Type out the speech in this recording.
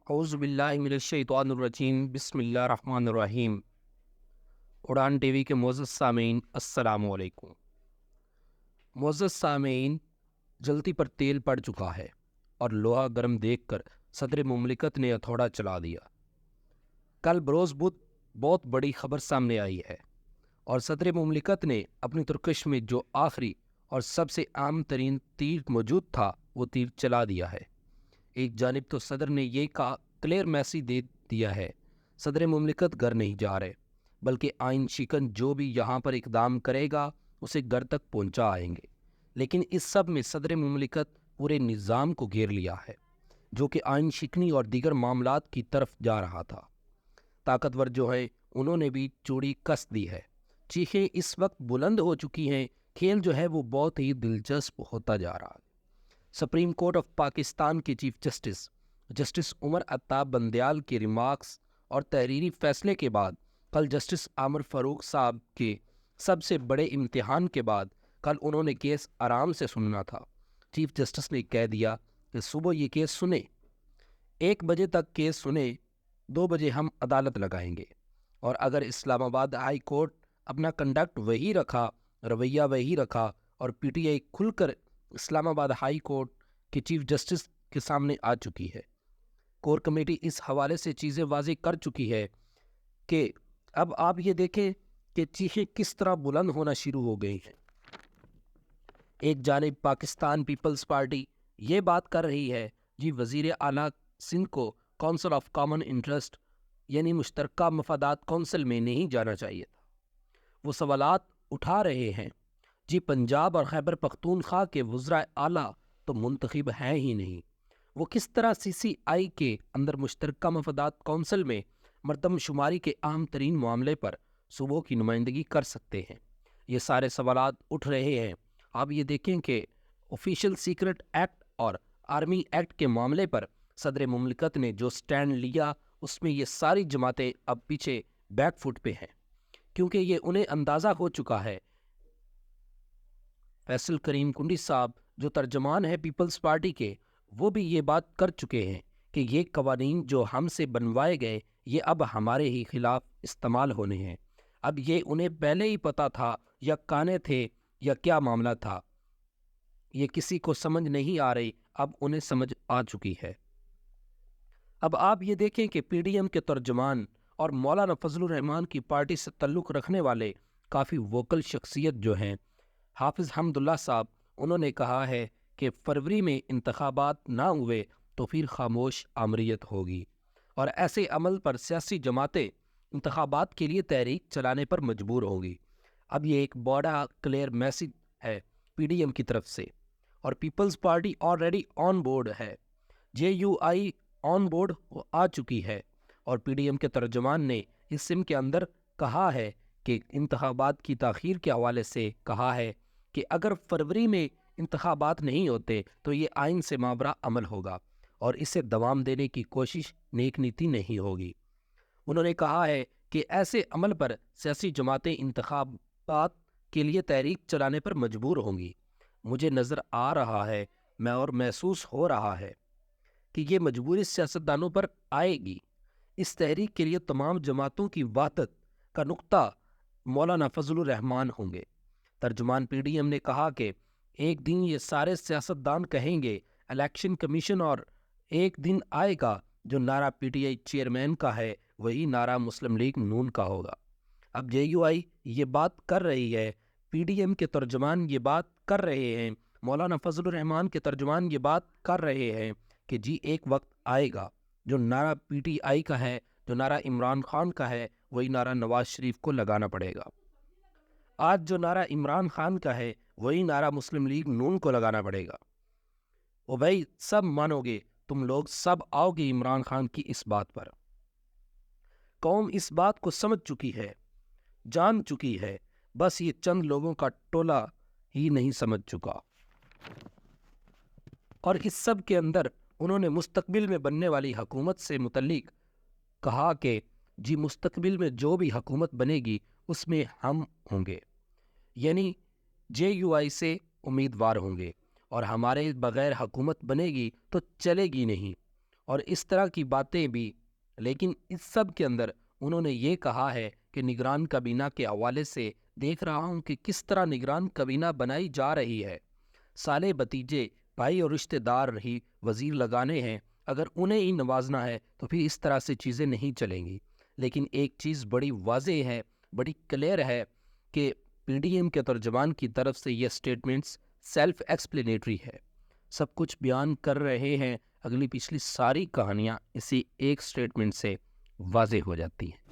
اعوذ باللہ من الشیطان الرجیم بسم اللہ الرحمن الرحیم۔ اڑان ٹی وی کے معزز سامعین السلام علیکم۔ معزز سامعین، جلتی پر تیل پڑ چکا ہے اور لوہا گرم دیکھ کر صدر مملکت نے ہتھوڑا چلا دیا۔ کل بروز بدھ بہت بڑی خبر سامنے آئی ہے اور صدر مملکت نے اپنی ترکش میں جو آخری اور سب سے عام ترین تیر موجود تھا وہ تیر چلا دیا ہے۔ ایک جانب تو صدر نے یہ کلیئر میسیج دے دیا ہے، صدر مملکت گھر نہیں جا رہے، بلکہ آئین شکن جو بھی یہاں پر اقدام کرے گا اسے گھر تک پہنچا آئیں گے۔ لیکن اس سب میں صدر مملکت پورے نظام کو گھیر لیا ہے جو کہ آئین شکنی اور دیگر معاملات کی طرف جا رہا تھا۔ طاقتور جو ہے انہوں نے بھی چوڑی کس دی ہے، چیخیں اس وقت بلند ہو چکی ہیں، کھیل جو ہے وہ بہت ہی دلچسپ ہوتا جا رہا ہے۔ سپریم کورٹ آف پاکستان کے چیف جسٹس عمر عطا بندیال کے ریمارکس اور تحریری فیصلے کے بعد کل جسٹس عامر فاروق صاحب کے سب سے بڑے امتحان کے بعد کل انہوں نے کیس آرام سے سننا تھا۔ چیف جسٹس نے کہہ دیا کہ صبح یہ کیس سنیں، 1 بجے تک کیس سنیں، 2 بجے ہم عدالت لگائیں گے۔ اور اگر اسلام آباد ہائی کورٹ اپنا کنڈکٹ وہی رکھا، رویہ وہی رکھا اور پی ٹی آئی کھل کر اسلام آباد ہائی کورٹ کے چیف جسٹس کے سامنے آ چکی ہے، کور کمیٹی اس حوالے سے چیزیں واضح کر چکی ہے کہ اب آپ یہ دیکھیں کہ چیخیں کس طرح بلند ہونا شروع ہو گئی ہیں۔ ایک جانب پاکستان پیپلز پارٹی یہ بات کر رہی ہے جی وزیر اعلیٰ سندھ کو کونسل آف کامن انٹرسٹ یعنی مشترکہ مفادات کونسل میں نہیں جانا چاہیے تھا۔ وہ سوالات اٹھا رہے ہیں جی پنجاب اور خیبر پختونخوا کے وزراء اعلیٰ تو منتخب ہیں ہی نہیں، وہ کس طرح سی سی آئی کے اندر مشترکہ مفادات کونسل میں مردم شماری کے اہم ترین معاملے پر صوبوں کی نمائندگی کر سکتے ہیں؟ یہ سارے سوالات اٹھ رہے ہیں۔ آپ یہ دیکھیں کہ آفیشل سیکرٹ ایکٹ اور آرمی ایکٹ کے معاملے پر صدر مملکت نے جو سٹینڈ لیا اس میں یہ ساری جماعتیں اب پیچھے بیک فٹ پہ ہیں، کیونکہ یہ انہیں اندازہ ہو چکا ہے۔ فیصل کریم کنڈی صاحب جو ترجمان ہے پیپلز پارٹی کے، وہ بھی یہ بات کر چکے ہیں کہ یہ قوانین جو ہم سے بنوائے گئے یہ اب ہمارے ہی خلاف استعمال ہونے ہیں۔ اب یہ انہیں پہلے ہی پتا تھا یا کانے تھے یا کیا معاملہ تھا، یہ کسی کو سمجھ نہیں آ رہی، اب انہیں سمجھ آ چکی ہے۔ اب آپ یہ دیکھیں کہ پی ڈی ایم کے ترجمان اور مولانا فضل الرحمان کی پارٹی سے تعلق رکھنے والے کافی ووکل شخصیت جو ہیں حافظ حمداللہ صاحب، انہوں نے کہا ہے کہ فروری میں انتخابات نہ ہوئے تو پھر خاموش آمریت ہوگی اور ایسے عمل پر سیاسی جماعتیں انتخابات کے لیے تحریک چلانے پر مجبور ہوگی۔ اب یہ ایک بڑا کلیئر میسیج ہے پی ڈی ایم کی طرف سے، اور Peoples Party already on board J, U you I on board آ چکی ہے، اور پی ڈی ایم کے ترجمان نے اس سم کے اندر کہا ہے کہ انتخابات کی تاخیر کے حوالے سے کہا ہے کہ اگر فروری میں انتخابات نہیں ہوتے تو یہ آئین سے مابرہ عمل ہوگا اور اسے دوام دینے کی کوشش نیک نیتی نہیں ہوگی۔ انہوں نے کہا ہے کہ ایسے عمل پر سیاسی جماعتیں انتخابات کے لیے تحریک چلانے پر مجبور ہوں گی۔ مجھے نظر آ رہا ہے اور محسوس ہو رہا ہے کہ یہ مجبوری سیاستدانوں پر آئے گی۔ اس تحریک کے لیے تمام جماعتوں کی وحدت کا نقطہ مولانا فضل الرحمان ہوں گے۔ ترجمان پی ڈی ایم نے کہا کہ ایک دن یہ سارے سیاستدان کہیں گے الیکشن کمیشن، اور ایک دن آئے گا جو نعرہ پی ٹی آئی چیئرمین کا ہے وہی نعرہ مسلم لیگ نون کا ہوگا۔ اب جے یو آئی یہ بات کر رہی ہے، پی ڈی ایم کے ترجمان یہ بات کر رہے ہیں، مولانا فضل الرحمان کے ترجمان یہ بات کر رہے ہیں کہ جی ایک وقت آئے گا جو نعرہ پی ٹی آئی کا ہے، جو نعرہ عمران خان کا ہے وہی نعرہ نواز شریف کو لگانا پڑے گا۔ آج جو نعرہ عمران خان کا ہے وہی نعرہ مسلم لیگ نون کو لگانا پڑے گا۔ وہ بھائی سب مانو گے، تم لوگ سب آؤ گے عمران خان کی اس بات پر۔ قوم اس بات کو سمجھ چکی ہے، جان چکی ہے، بس یہ چند لوگوں کا ٹولہ ہی نہیں سمجھ چکا۔ اور اس سب کے اندر انہوں نے مستقبل میں بننے والی حکومت سے متعلق کہا کہ جی مستقبل میں جو بھی حکومت بنے گی اس میں ہم ہوں گے، یعنی جے یو آئی سے امیدوار ہوں گے، اور ہمارے بغیر حکومت بنے گی تو چلے گی نہیں، اور اس طرح کی باتیں بھی، لیکن اس سب کے اندر انہوں نے یہ کہا ہے کہ نگران کابینہ کے حوالے سے دیکھ رہا ہوں کہ کس طرح نگران کابینہ بنائی جا رہی ہے، سالے بتیجے بھائی اور رشتہ دار ہی وزیر لگانے ہیں، اگر انہیں ہی نوازنا ہے تو پھر اس طرح سے چیزیں نہیں چلیں گی۔ لیکن ایک چیز بڑی واضح ہے، بڑی کلیئر ہے کہ پی ڈی ایم کے ترجمان کی طرف سے یہ سٹیٹمنٹس سیلف ایکسپلینیٹری ہے، سب کچھ بیان کر رہے ہیں، اگلی پچھلی ساری کہانیاں اسی ایک سٹیٹمنٹ سے واضح ہو جاتی ہیں۔